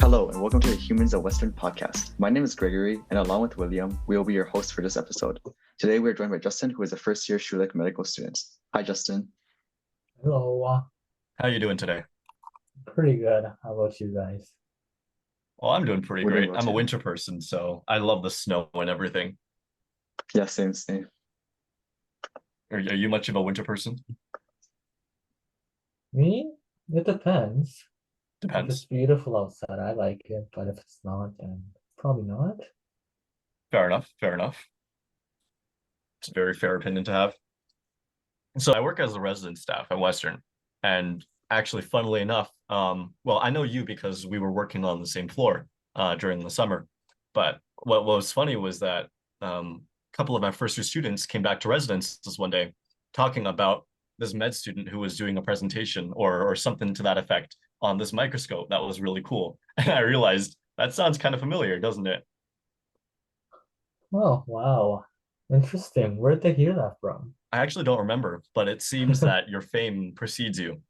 Hello, and welcome to the Humans of Western podcast. My name is Gregory, and along with William, we will be your hosts for this episode. Today, we are joined by Justin, who is a first-year Schulich Medical Student. Hi, Justin. Hello. How you doing today? Pretty good. How about you guys? Well, I'm doing pretty We're doing great. well I'm a too. winter person, so I love the snow and everything. Yeah, same. Are you much of a winter person? Me? It depends. If it's Depends. beautiful outside, I like it, but if it's not, then probably not. Fair enough. Fair enough. It's a very fair opinion to have. So I work as a resident staff at Western, and actually, funnily enough, well, I know you because we were working on the same floor during the summer. But what was funny was that a couple of my first year students came back to residence this one day talking about this med student who was doing a presentation or something to that effect on this microscope that was really cool. And I realized that sounds kind of familiar, doesn't it? Oh, wow. Interesting. Where'd they hear that from? I actually don't remember, but it seems that your fame precedes you.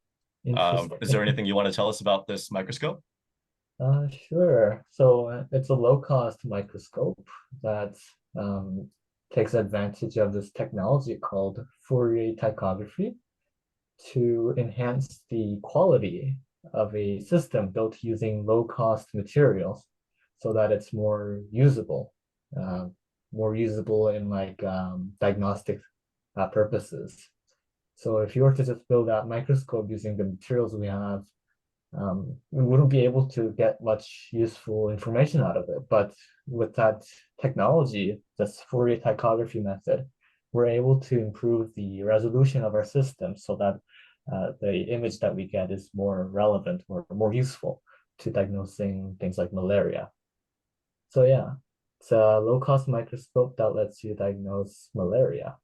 Is there Interesting. anything you want to tell us about this microscope? Sure. So it's a low-cost microscope that um, takes advantage of this technology called Fourier tychography to enhance the quality of a system built using low-cost materials so that it's uh, more usable in like diagnostic purposes. So if you were to just build that microscope using the materials we have, we wouldn't be able to get much useful information out of it. But with that technology, this Fourier tychography method, we're able to improve the resolution of our system so that the image that we get is more relevant or more useful to diagnosing things like malaria. So yeah, it's a low-cost microscope that lets you diagnose malaria.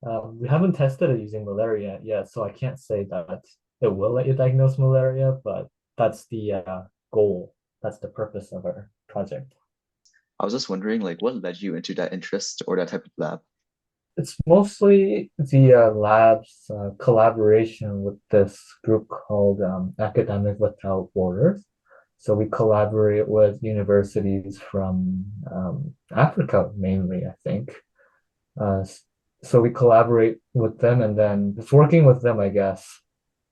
We haven't tested it using malaria yet, so I can't say that it will let you diagnose malaria, but that's the goal. That's the purpose of our project. I was just wondering, what led you into that interest or that type of lab? It's mostly the lab's collaboration with this group called Academic Without Borders. So we collaborate with universities from Africa mainly, I think. Uh, so we collaborate with them, and then just working with them, I guess,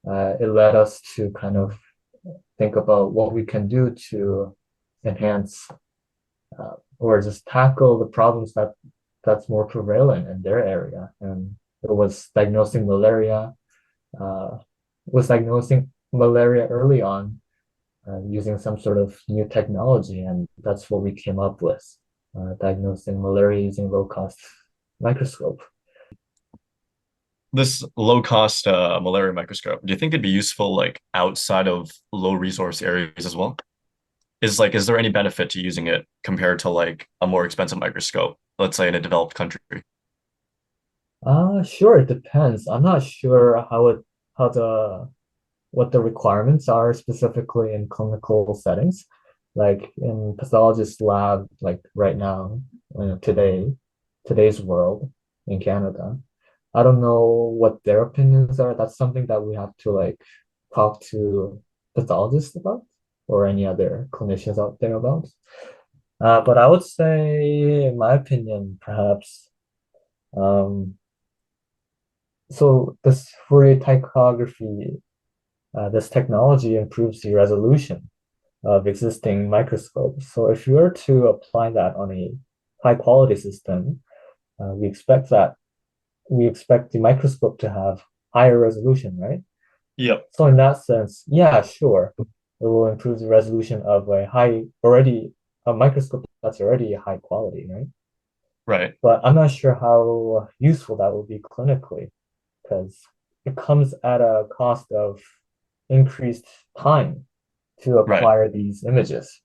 it led us to kind of think about what we can do to enhance or just tackle the problems that's more prevalent in their area. And it uh, was diagnosing malaria early on using some sort of new technology, and that's what we came up with, diagnosing malaria using low-cost microscope. This low-cost malaria microscope, do you think it'd be useful like outside of low resource areas as well? Is there any benefit to using it compared to like a more expensive microscope, let's say in a developed country? Sure, it depends. I'm not sure how the what the requirements are specifically in clinical settings. Like in pathologist lab, like right now, today's world in Canada. I don't know what their opinions are. That's something that we have to like talk to pathologists about or any other clinicians out there about. But I would say, in my opinion, perhaps um, so this Fourier tychography, this technology improves the resolution of existing microscopes. So if you were to apply that on a high quality system, we expect the microscope to have higher resolution, right? Yep. So in that sense, yeah, sure, it will improve the resolution of a microscope that's already high quality, right? Right. But I'm not sure how useful that will be clinically because it comes at a cost of increased time to Right. acquire these images.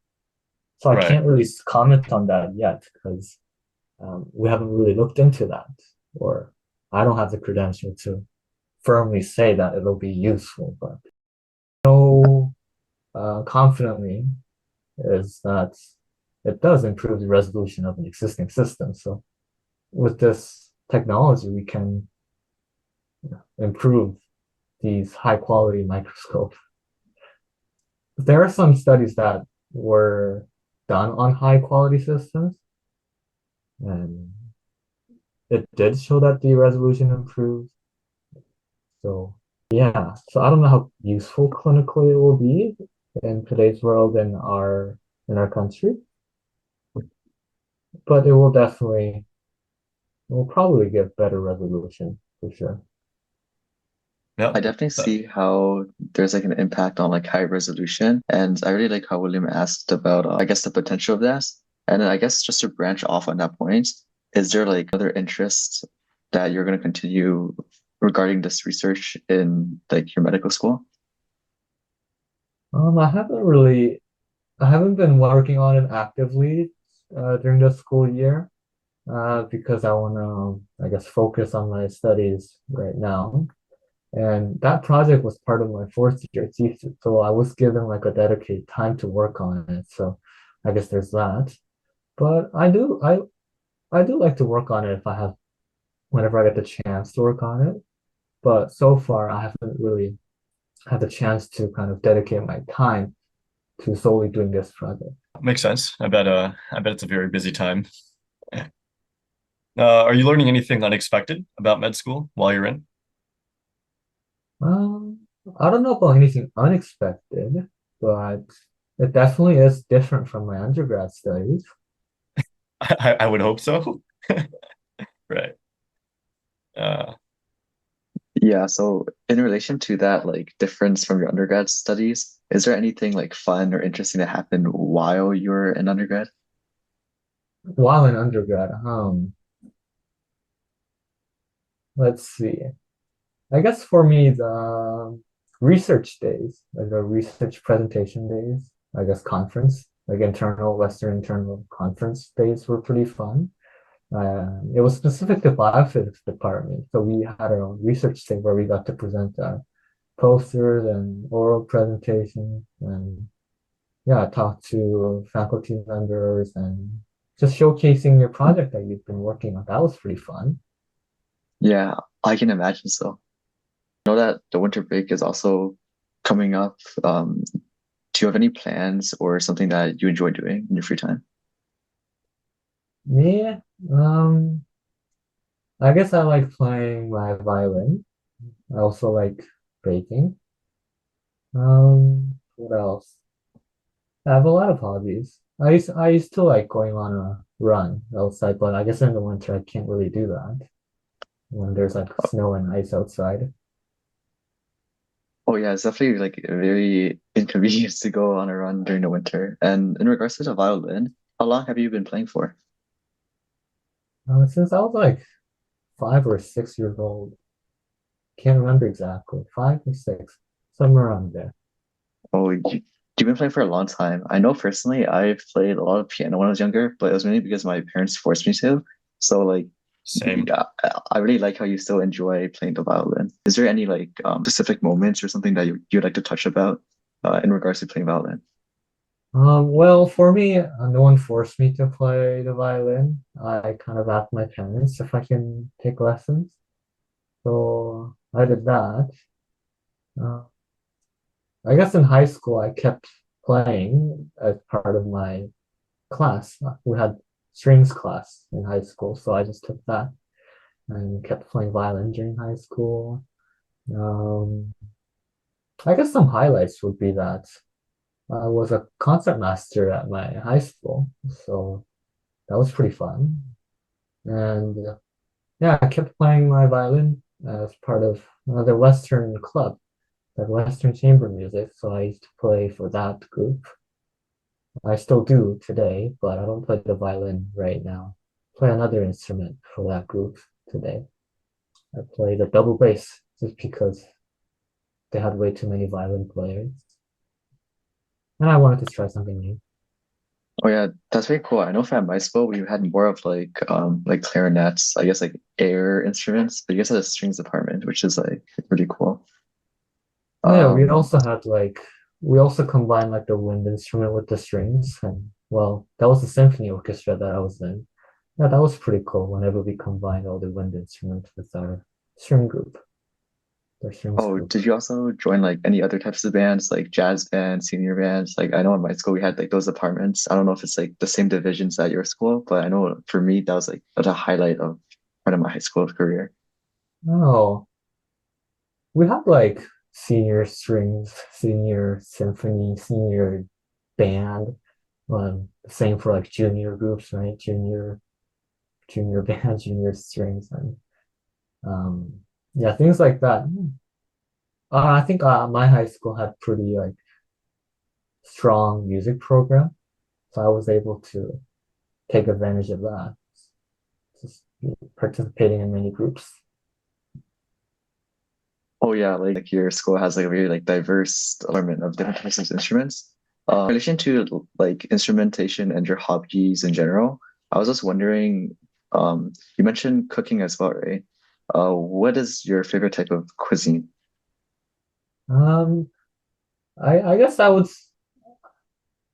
So I Right. can't really comment on that yet because we haven't really looked into that, or I don't have the credential to firmly say that it'll be useful. But no, confidently is that it does improve the resolution of an existing system. So with this technology, we can improve these high quality microscopes. there are some studies that were done on high quality systems, and it did show that the resolution improved. So yeah, so I don't know how useful clinically it will be in today's world in our country, but it will probably give better resolution for sure. Yeah. I definitely see how there's like an impact on like high resolution. And I really like how William asked about, I guess, the potential of this. And then I guess just to branch off on that point, is there like other interests that you're going to continue regarding this research in like your medical school? Um, I haven't really, I haven't been working on it actively during the school year because I want to, I guess, focus on my studies right now. And that project was part of my fourth year thesis, so I was given like a dedicated time to work on it. So I guess there's that. But I do like to work on it if I have whenever I get the chance to work on it. But so far I haven't really had the chance to kind of dedicate my time to solely doing this project. Makes sense. I bet it's a very busy time. Are you learning anything unexpected about med school while you're in? Um, I don't know about anything unexpected, but it definitely is different from my undergrad studies. I would hope so. Right. Uh, Yeah, so in relation to that like difference from your undergrad studies, is there anything like fun or interesting that happened while you were in undergrad? While in undergrad, let's see. I guess for me, the research days, like the research presentation days, I guess conference, like Western internal conference days were pretty fun. It was specific to biophysics department, so we had our own research day where we got to present posters and oral presentations and yeah, talk to faculty members and just showcasing your project that you've been working on. That was pretty fun. Yeah, I can imagine so. I know that the winter break is also coming up. Do you have any plans or something that you enjoy doing in your free time? Yeah, um, I guess I like playing my violin. I also like baking. What else? I have a lot of hobbies. I used to like going on a run outside, but I guess in the winter I can't really do that when there's like snow and ice outside. Oh yeah, it's definitely like very inconvenient to go on a run during the winter. And in regards to the violin, how long have you been playing for? Since I was like 5 or 6 years old, can't remember exactly, 5 or 6, somewhere around there. Oh, you've been playing for a long time. I know personally, I played a lot of piano when I was younger, but it was mainly because my parents forced me to. So like, Same. yeah, I really like how you still enjoy playing the violin. Is there any like specific moments or something that you'd like to touch about in regards to playing violin? Well, for me, no one forced me to play the violin. I kind of asked my parents if I can take lessons. So I did that. Uh, I guess in high school, I kept playing as part of my class. We had strings class in high school, so I just took that and kept playing violin during high school. Um, I guess some highlights would be that I was a concert master at my high school, so that was pretty fun. And yeah, I kept playing my violin as part of another Western club, like Western chamber music. So I used to play for that group. I still do today, but I don't play the violin right now. Play another instrument for that group today. I play the double bass just because they had way too many violin players. And I wanted to try something new. Oh yeah, that's very cool. I know for at my school we had more of like clarinets, I guess like air instruments, but you guys had a strings department, which is like pretty cool. Oh yeah, Um, we also combined like the wind instrument with the strings, and well, that was the symphony orchestra that I was in. Yeah, that was pretty cool whenever we combined all the wind instruments with our string group. their strings Oh, group. did you also join like any other types of bands, like jazz bands, senior bands? Like I know in my school we had like those departments. I don't know if it's like the same divisions at your school, but I know for me that was like the highlight of part of my high school career. Oh, we have like senior strings, senior symphony, senior band. Same for like junior groups, right? Junior band, junior strings, and um, yeah, things like that. I think my high school had pretty like strong music program, so I was able to take advantage of that, just participating in many groups. Oh yeah, like your school has like a very like diverse assortment of different types of instruments. In relation to like instrumentation and your hobbies in general, I was just wondering, you mentioned cooking as well, right? What is your favorite type of cuisine? Um, I guess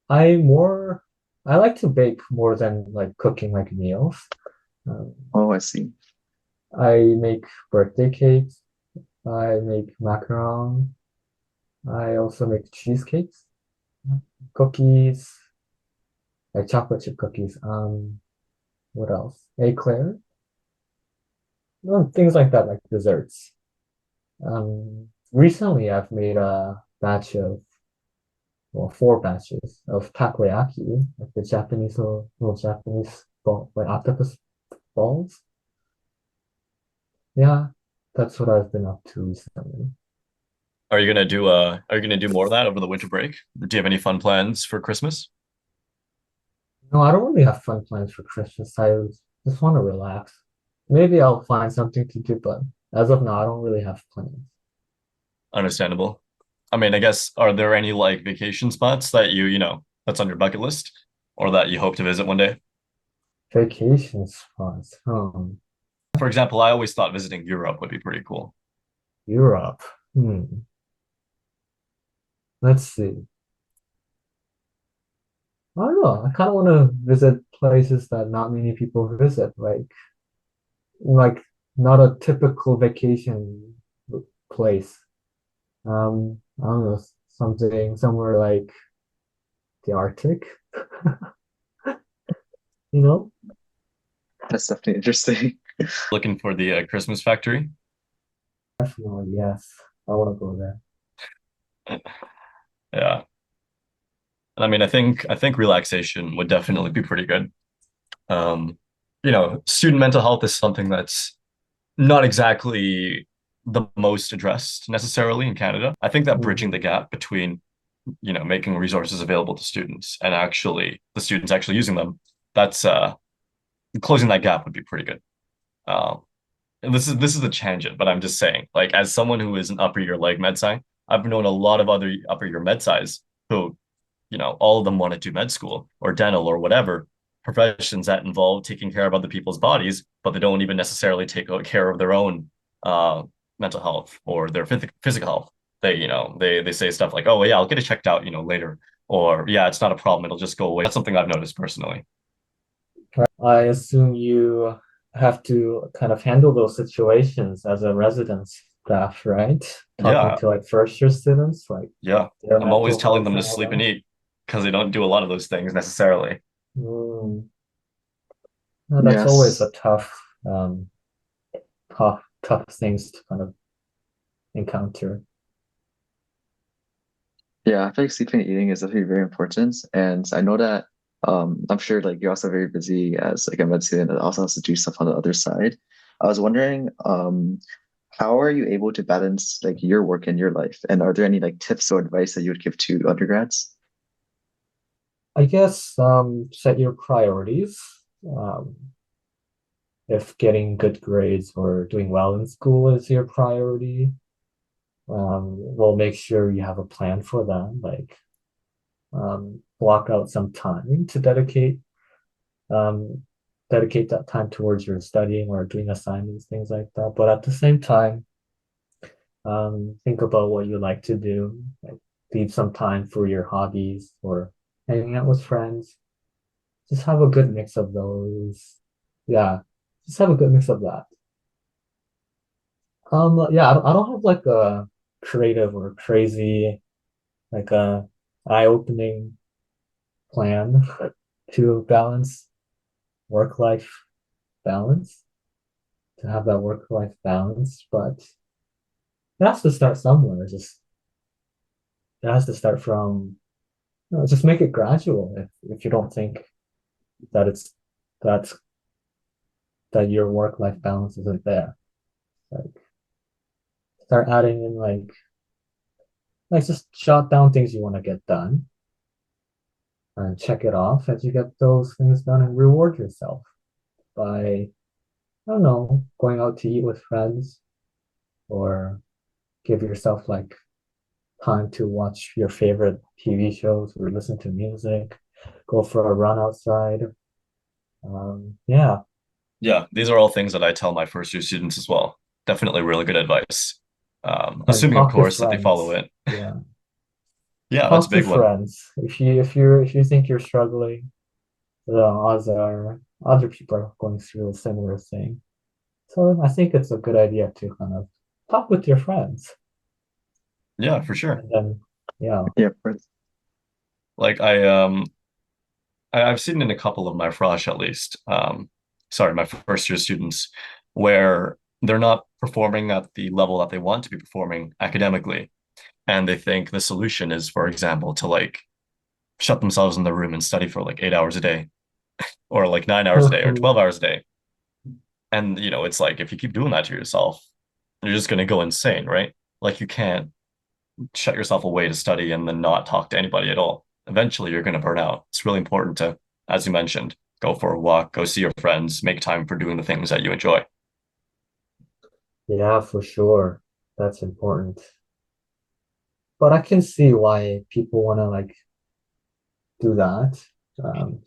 I more I like to bake more than like cooking like meals. Um, Oh, I see. I make birthday cakes. I make macaron. I also make cheesecakes, cookies, like chocolate chip cookies. What else? Eclair, things like that, like desserts. Recently I've made a batch of, well, four batches of takoyaki, like the Japanese little Japanese ball, like octopus balls. Yeah, that's what I've been up to recently. Are you gonna do more of that over the winter break? Do you have any fun plans for Christmas? No, I don't really have fun plans for Christmas. Just want to relax. Maybe I'll find something to do, but as of now, I don't really have plans. Understandable. I mean, I guess are there any like vacation spots that that's on your bucket list or that you hope to visit one day? Vacation spots. For example, I always thought visiting Europe would be pretty cool. Europe. Hmm. Let's see. I don't know. I kind of want to visit places that not many people visit, like not a typical vacation place. I don't know, something somewhere like the Arctic, you know? That's definitely interesting. Looking for the Christmas factory. Definitely, yes. I want to go there. Yeah. And I mean, I think relaxation would definitely be pretty good. Um, student mental health is something that's not exactly the most addressed necessarily in Canada. I think that Mm. bridging the gap between, making resources available to students and actually the students actually using them, that's closing that gap would be pretty good. And this is a tangent, but I'm just saying, like as someone who is an upper year like med sci, I've known a lot of other upper year med scis who, all of them want to do med school or dental or whatever professions that involve taking care of other people's bodies, but they don't even necessarily take care of their own uh, mental health or their physical health. They say stuff like, "Oh well, yeah, I'll get it checked out, later," or "Yeah, it's not a problem; it'll just go away." That's something I've noticed personally. I assume you have to kind of handle those situations as a residence staff, right? Talking Yeah, to like first year students, like yeah. their I'm always mental telling health them to and all sleep and that. eat because they don't do a lot of those things necessarily. Mm. No, that's always a Yes. um, tough things to kind of encounter. Yeah, I feel like sleeping and eating is definitely very important. And I know that I'm sure like you're also very busy as like a med student that also has to do stuff on the other side. I was wondering, how are you able to balance like your work and your life? And are there any like tips or advice that you would give to undergrads? I guess set your priorities. Um, if getting good grades or doing well in school is your priority, we'll make sure you have a plan for that. Like block out some time to um, dedicate that time towards your studying or doing assignments, things like that. But at the same time, think about what you like to do. Like leave some time for your hobbies or hanging out with friends. Just have a good mix of those. Yeah, just have a good mix of that. Yeah, I don't have like a creative or crazy, like a eye-opening plan to balance work-life balance, to have that work-life balance, but it has to start somewhere. Just it has to start from, just make it gradual. If you don't think that it's that's that your work-life balance isn't there, like start adding in like just jot down things you want to get done and check it off as you get those things done and reward yourself by, I don't know, going out to eat with friends or give yourself like time to watch your favorite TV shows or listen to music, go for a run outside. Yeah, Yeah, these are all things that I tell my first year students as well. Definitely really good advice. and Assuming, of talk to course, that they follow friends. it. Yeah, Yeah, that's a talk to big one. friends. If you think you're struggling, the odds are other people are going through a similar thing. So I think it's a good idea to kind of talk with your friends. Yeah, for sure. And then, yeah. Yeah, Like I've seen in a couple of my frosh at least, sorry, my first year students, where they're not performing at the level that they want to be performing academically. And they think the solution is, for example, to like shut themselves in the room and study for like 8 hours a day, or like 9 hours a day, or 12 hours a day. And it's like if you keep doing that to yourself, you're just gonna go insane, right? Like you can't shut yourself away to study and then not talk to anybody at all. Eventually, you're going to burn out. It's really important to, as you mentioned, go for a walk, go see your friends, make time for doing the things that you enjoy. Yeah, for sure. That's important. But I can see why people want to like do that.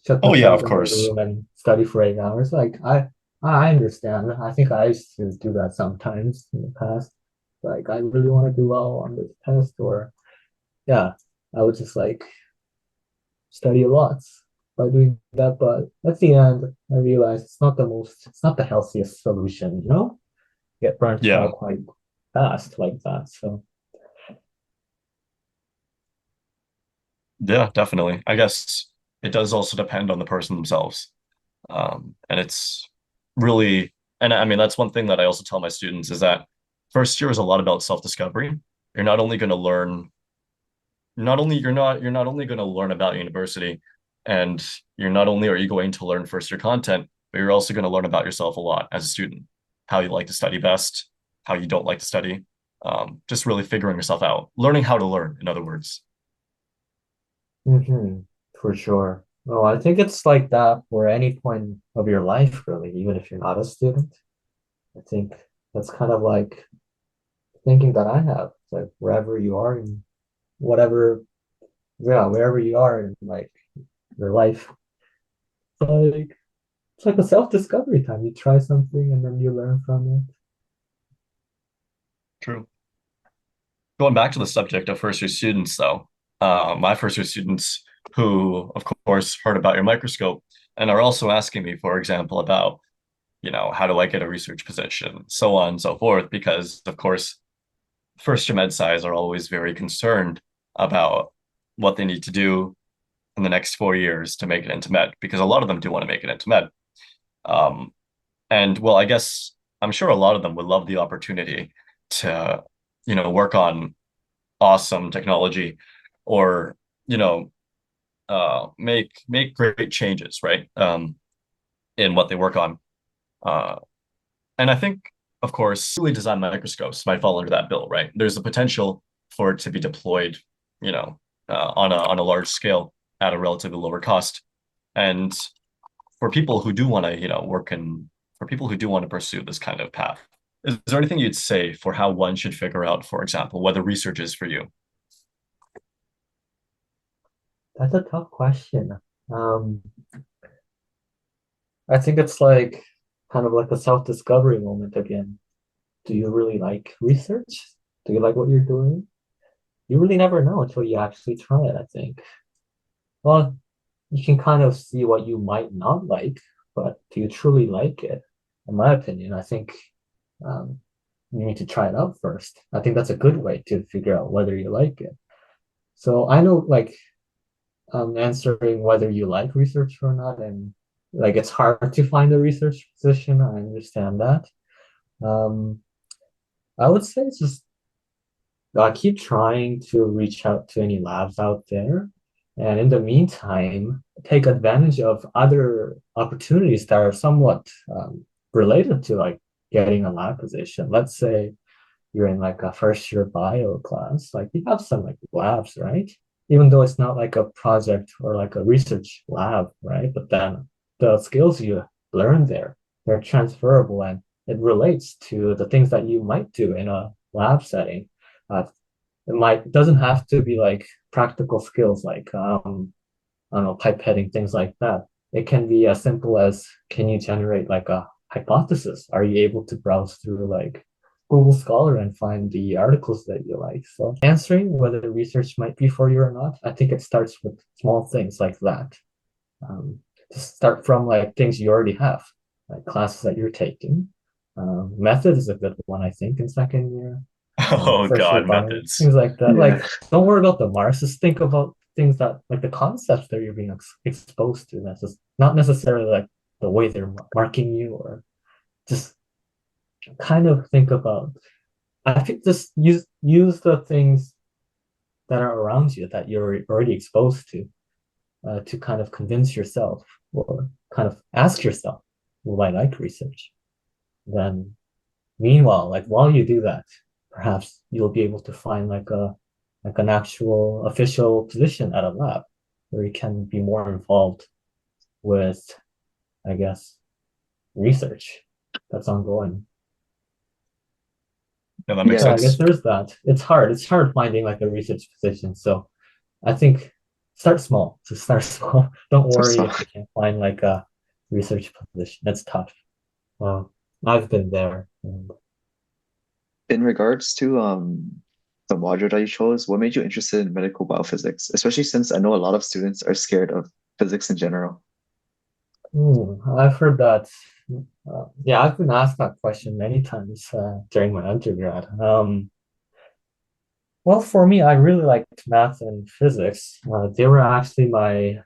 Shut Oh yeah, themselves of in the course. room and study for 8 hours. Like I understand. I think I used to do that sometimes in the past. Like I really want to do well on this test, or yeah, I would just like study a lot by doing that. But at the end, I realized it's not the healthiest solution, Get burnt Yeah, out quite fast like that. So yeah, definitely. I guess it does also depend on the person themselves. And it's really, and I mean, that's one thing that I also tell my students is that first year is a lot about self-discovery. You're not only going to learn you're not only going to learn about university, and you're not only are you going to learn first year content, but you're also going to learn about yourself a lot as a student, how you like to study best, how you don't like to study, just really figuring yourself out, learning how to learn, in other words. hmm for sure. No, I think it's like that for any point of your life, really, even if you're not a student. I think that's kind of like thinking that I have. It's like wherever you are in whatever, yeah, wherever you are in like your life, like it's like a self-discovery time. You try something and then you learn from it. True. Going back to the subject of first year students, though, my first year students who, of course, heard about your microscope and are also asking me, for example, about, how do I get a research position, so on and so forth, because, of course, first year med sci's are always very concerned about what they need to do in the next 4 years to make it into med, because a lot of them do want to make it into med. Um, and well, I guess I'm sure a lot of them would love the opportunity to, work on awesome technology or, you know, make great changes, right? In what they work on. Uh, and I think, of course, newly designed microscopes might fall under that bill, right? There's the potential for it to be deployed, on a large scale at a relatively lower cost. And for people who do want to, for people who do want to pursue this kind of path, is there anything you'd say for how one should figure out, for example, whether research is for you? That's a tough question. Um, I think it's like kind of like a self-discovery moment again. Do you really like research? Do you like what you're doing? You really never know until you actually try it, I think. Well, you can kind of see what you might not like, but do you truly like it? In my opinion, I think um, you need to try it out first. I think that's a good way to figure out whether you like it. So I know like answering whether you like research or not, and like it's hard to find a research position. I understand that. Um, I would say it's just keep trying to reach out to any labs out there. And in the meantime, take advantage of other opportunities that are somewhat related to like getting a lab position. Let's say you're in like a first year bio class, like you have some like labs, right? Even though it's not like a project or like a research lab, right? But then the skills you learn there, they're transferable and it relates to the things that you might do in a lab setting. Uh, it doesn't have to be like practical skills like I don't know, pipetting, things like that. It can be as simple as can you generate like a hypothesis? Are you able to browse through like Google Scholar and find the articles that you like? So answering whether research might be for you or not, I think it starts with small things like that. Um, to start from like things you already have, like classes that you're taking. Method is a good one, I think, in second year. Oh First year God, bio, methods. things like that. Yeah. Like, don't worry about the marks. Just think about things that, like, the concepts that you're being exposed to. That's just not necessarily like the way they're marking you, or just kind of think about. I think just use the things that are around you that you're already exposed to kind of convince yourself or kind of ask yourself, will I like research? Then meanwhile, like while you do that, perhaps you'll be able to find like an actual official position at a lab where you can be more involved with, I guess, research that's ongoing. Yeah, that makes Yeah. So I guess sense. there's that. It's hard. It's hard finding like a research position. So I think start small. Just start small. Don't worry So if you can't find like a research position. That's tough. Well, I've been there. And in regards to the module that you chose, what made you interested in medical biophysics? Especially since I know a lot of students are scared of physics in general. I've heard that. Yeah, I've been asked that question many times during my undergrad. Well, for me, I really liked math and physics. They were actually my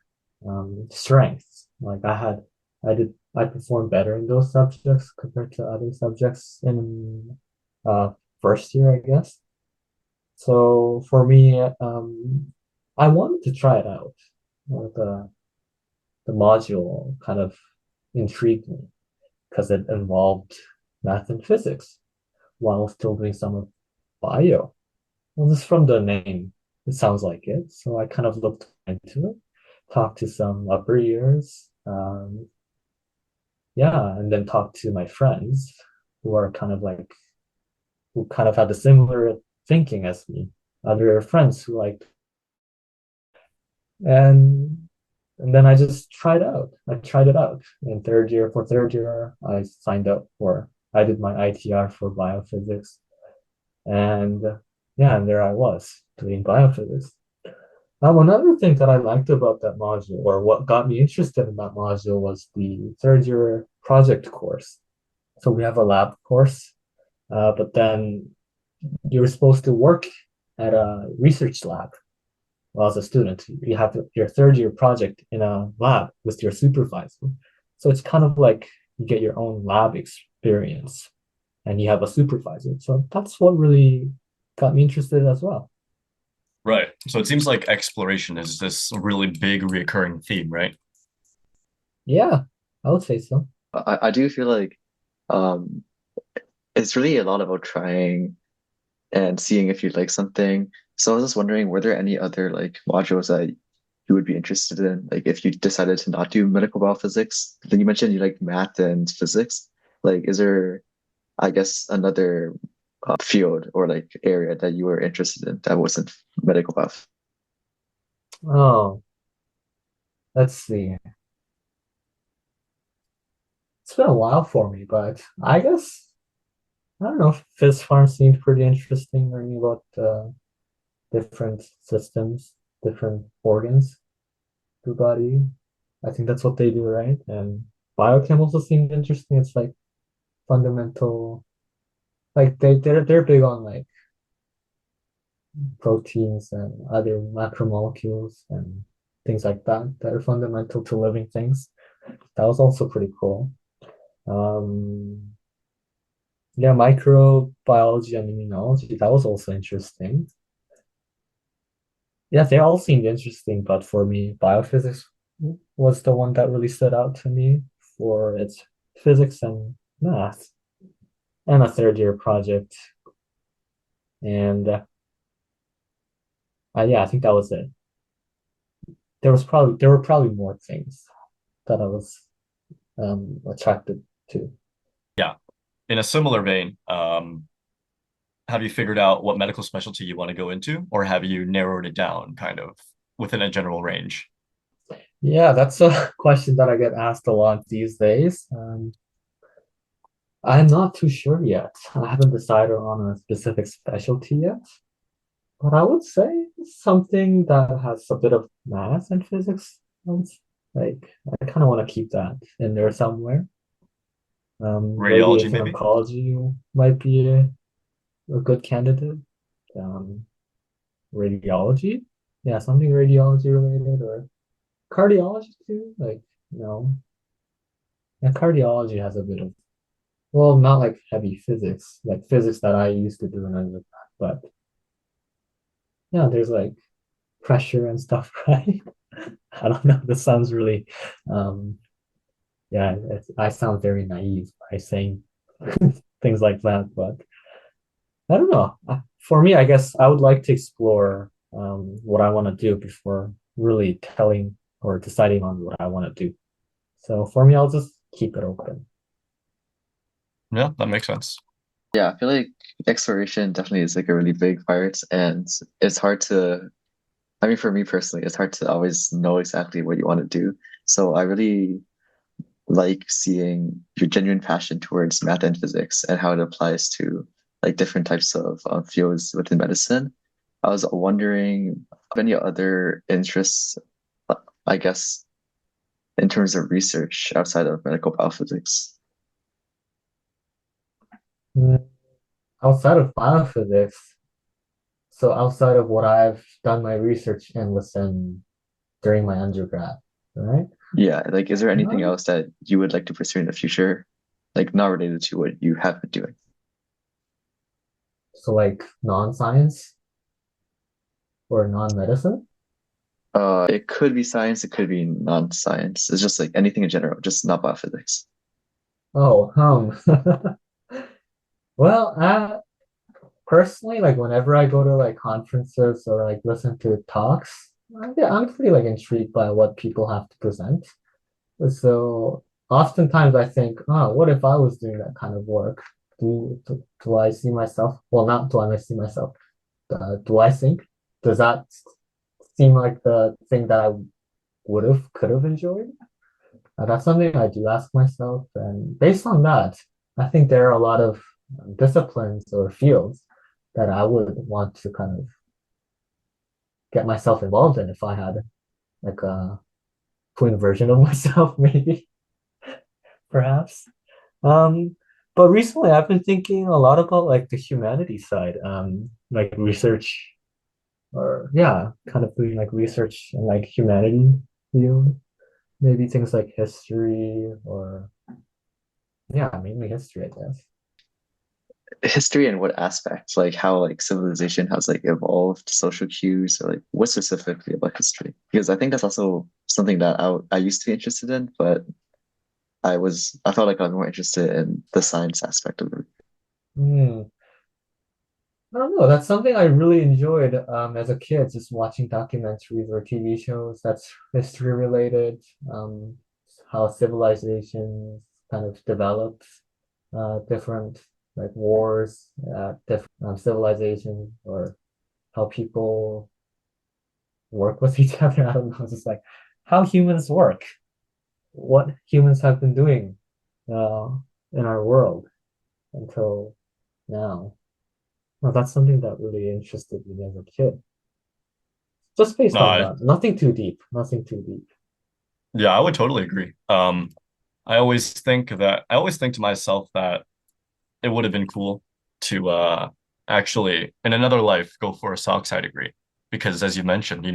strengths. Like I performed better in those subjects compared to other subjects in uh, first year, I guess. So for me, I wanted to try it out. The module kind of intrigued me because it involved math and physics while still doing some of bio. Well, just from the name, it sounds like it. So I kind of looked into it, talked to some upper years, yeah, and then talked to my friends who are kind of like who kind of had a similar thinking as me. Other friends who like, and and then I just tried out. I tried it out in third year. For third year, I signed up for. I did my ITR for biophysics, and yeah, and there I was doing biophysics. Another thing that I liked about that module, or what got me interested in that module, was the third year project course. So we have a lab course, but then you're supposed to work at a research lab. Well, as a student, you have your third year project in a lab with your supervisor. So it's kind of like you get your own lab experience and you have a supervisor. So that's what really got me interested as well. Right. So it seems like exploration is this really big recurring theme, right? Yeah, I would say so. I do feel like um, it's really a lot about trying and seeing if you like something. So I was just wondering, were there any other like modules that you would be interested in? Like if you decided to not do medical biophysics, then you mentioned you like math and physics. Like, is there, I guess, another field or like area that you were interested in that wasn't medical biophysics? Oh, let's see. It's been a while for me, but I guess I don't know. Phys farm seemed pretty interesting, learning about different systems, different organs, the body. I think that's what they do, right? And biochem also seemed interesting. It's like fundamental. like they're big on like proteins and other macromolecules and things like that that are fundamental to living things. That was also pretty cool. Um, yeah, microbiology and immunology, that was also interesting. Yeah, they all seemed interesting, but for me, biophysics was the one that really stood out to me for its physics and math, and a third year project. And yeah, I think that was it. There were probably more things that I was attracted to. Yeah. In a similar vein, have you figured out what medical specialty you want to go into, or have you narrowed it down kind of within a general range? Yeah, that's a question that I get asked a lot these days. I'm not too sure yet. I haven't decided on a specific specialty yet, but I would say something that has a bit of math and physics. Like, I kind of want to keep that in there somewhere. Radiology, Radiation maybe? oncology might be a good candidate. Um, Radiology, yeah, something radiology related or cardiology too. Like, you know, and cardiology has a bit of, well, not like heavy physics, like physics that I used to do in undergrad, but yeah, there's like pressure and stuff, right? I don't know. This sounds really, um, yeah, I sound very naive by saying things like that, but I don't know. For me, I guess I would like to explore what I want to do before really telling or deciding on what I want to do. So for me, I'll just keep it open. Yeah, that makes sense. Yeah, I feel like exploration definitely is like a really big part, and it's hard to, I mean, for me personally, it's hard to always know exactly what you want to do. So I really like seeing your genuine passion towards math and physics and how it applies to like different types of fields within medicine. I was wondering any other interests, uh, I guess, in terms of research outside of medical biophysics. Mm, Outside of biophysics, so outside of what I've done my research in within during my undergrad, right? Yeah, like, is there anything Um, else that you would like to pursue in the future, like not related to what you have been doing? so like non-science or non-medicine. It could be science, it could be non-science. It's just like anything in general, just not biophysics. Oh, well, personally, like whenever I go to like conferences or like listen to talks, I'm pretty like intrigued by what people have to present. So oftentimes I think, oh, what if I was doing that kind of work? Do I see myself? Well, not do I see myself? Do I think? Does that seem like the thing that I could have enjoyed? That's something I do ask myself. And based on that, I think there are a lot of disciplines or fields that I would want to kind of get myself involved in if I had like a twin version of myself, maybe, perhaps. Um, but recently I've been thinking a lot about like the humanities side, like research or yeah, kind of doing like research in like humanity field, maybe things like history or yeah, mainly history, I guess. History and what aspects, like how like civilization has like evolved, social cues, or like what specifically about history? Because I think that's also something that I used to be interested in, but I felt like I was more interested in the science aspect of it. Hmm. I don't know. That's something I really enjoyed as a kid, just watching documentaries or TV shows that's history related, how civilizations kind of developed, different like wars, different civilizations, or how people work with each other. I don't know, just like how humans work, what humans have been doing uh, in our world until now. Well, that's something that really interested me as a kid. Just based on Uh, that. Nothing too deep. Nothing too deep. yeah, I would totally agree. I always think to myself that it would have been cool to actually in another life go for a soc sci degree because as you mentioned,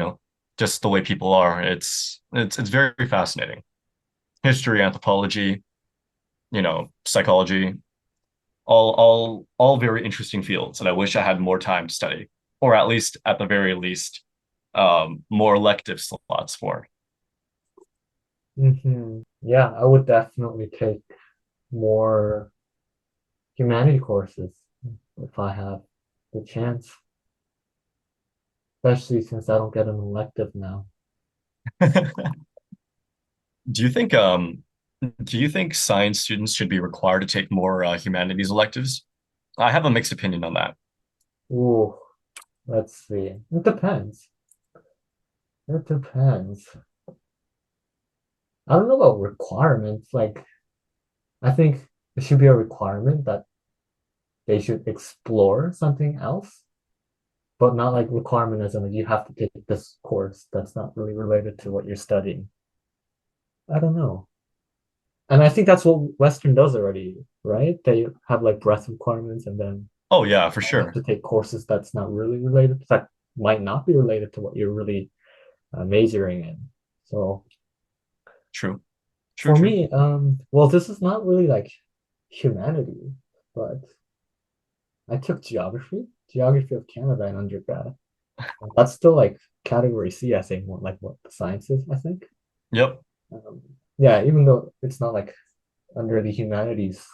just the way people are, it's very fascinating. History, anthropology, psychology, all very interesting fields, and I wish I had more time to study, or at least at the very least, more elective slots for. Yeah, I would definitely take more humanity courses if I have the chance, especially since I don't get an elective now. Do you think science students should be required to take more humanities electives? I have a mixed opinion on that. Ooh, let's see. It depends. It depends. I don't know about requirements. Like, I think it should be a requirement that they should explore something else, but not like requirement as in like you have to take this course that's not really related to what you're studying. I don't know. And I think that's what Western does already, right? They have like breadth requirements and then Oh yeah, for you have sure. to take courses that's not really related, that might not be related to what you're really majoring in. So True. True, for true. me, well, this is not really like humanity, but I took geography of Canada in undergrad. That's still like category C, I think, more like what the sciences, I think. Yep. Um, yeah, even though it's not like under the humanities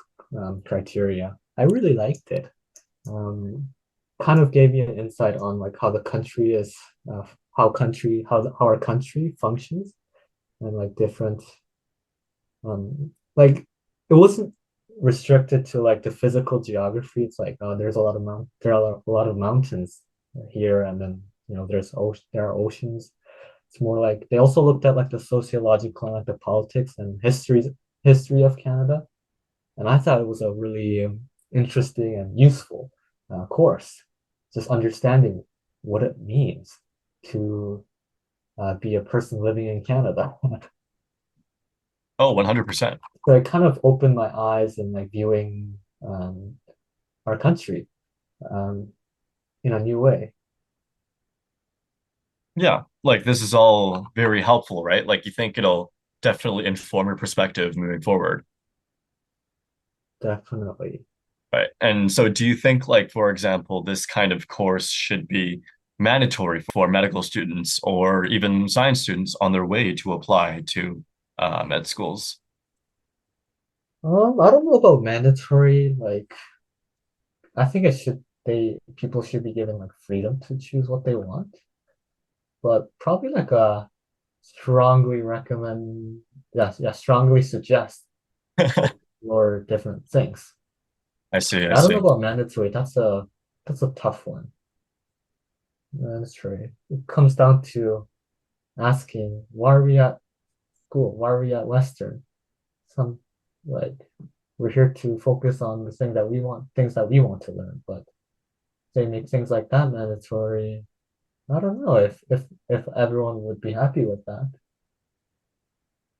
criteria, I really liked it. Um, Kind of gave me an insight on like how the country is, how our country functions, and like different like it wasn't restricted to like the physical geography. It's like there's a lot of there are a lot of mountains here, and then there are oceans. It's more like they also looked at like the sociological and like the politics and history of Canada, and I thought it was a really interesting and useful course, just understanding what it means to be a person living in Canada. Oh, 100%. So it kind of opened my eyes and like viewing um, our country um, in a new way. Yeah, like this is all very helpful, right? Like you think it'll definitely inform your perspective moving forward, Definitely. right? And so do you think like, for example, this kind of course should be mandatory for medical students or even science students on their way to apply to med schools? I don't know about mandatory. Like, I think it should. People should be given like freedom to choose what they want, but probably like a strongly recommend. Yes, yeah, strongly suggest or different things. I see, I I don't know see. about mandatory. That's a tough one. That's true. It comes down to asking, why are we at school? Why are we at Western? Some like we're here to focus on the things that we want to learn, but they make things like that mandatory. I don't know if everyone would be happy with that.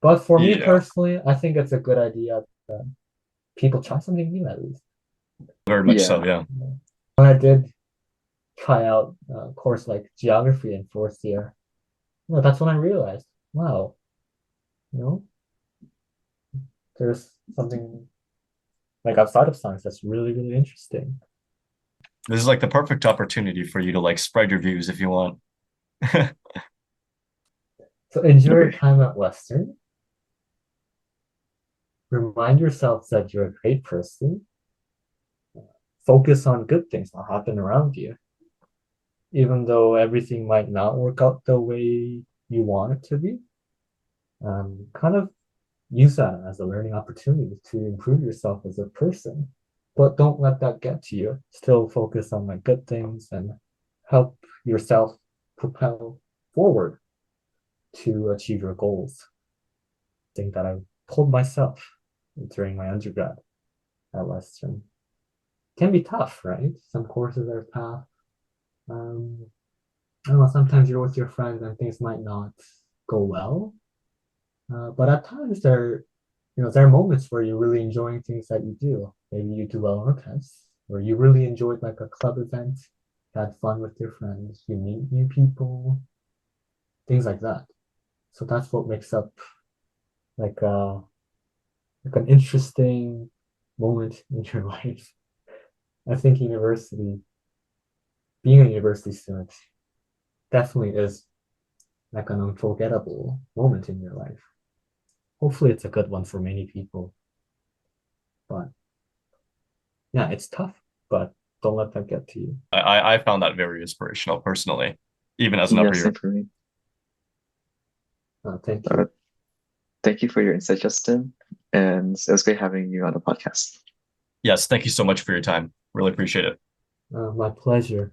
But for me Yeah, personally, I think it's a good idea that people try something new at least. very much so, Yeah. yeah. When I did try out a course like geography in fourth year, that's when I realized, wow, you know, there's something like outside of science that's really, really interesting. This is like the perfect opportunity for you to like spread your views if you want. So enjoy your Agree. time at Western. Remind yourself that you're a great person. Focus on good things that happen around you. Even though everything might not work out the way you want it to be, kind of use that as a learning opportunity to improve yourself as a person. But don't let that get to you. Still focus on like good things and help yourself propel forward to achieve your goals. I think that I told myself during my undergrad at Western. Can be tough, right? Some courses are tough. Um, I don't know, sometimes you're with your friends and things might not go well. But at times there are moments where you're really enjoying things that you do. Maybe you do well on a test. or you really enjoyed like a club event, had fun with your friends, you meet new people, things like that. So that's what makes up like like an interesting moment in your life. I think being a university student definitely is like an unforgettable moment in your life. Hopefully it's a good one for many people. But yeah, it's tough, but don't let that get to you. I found that very inspirational personally, even as an Yeah, upper year. same for me. Thank Uh, you. Thank you for your insight, Justin. And it was great having you on the podcast. Yes, thank you so much for your time. Really appreciate it. My pleasure.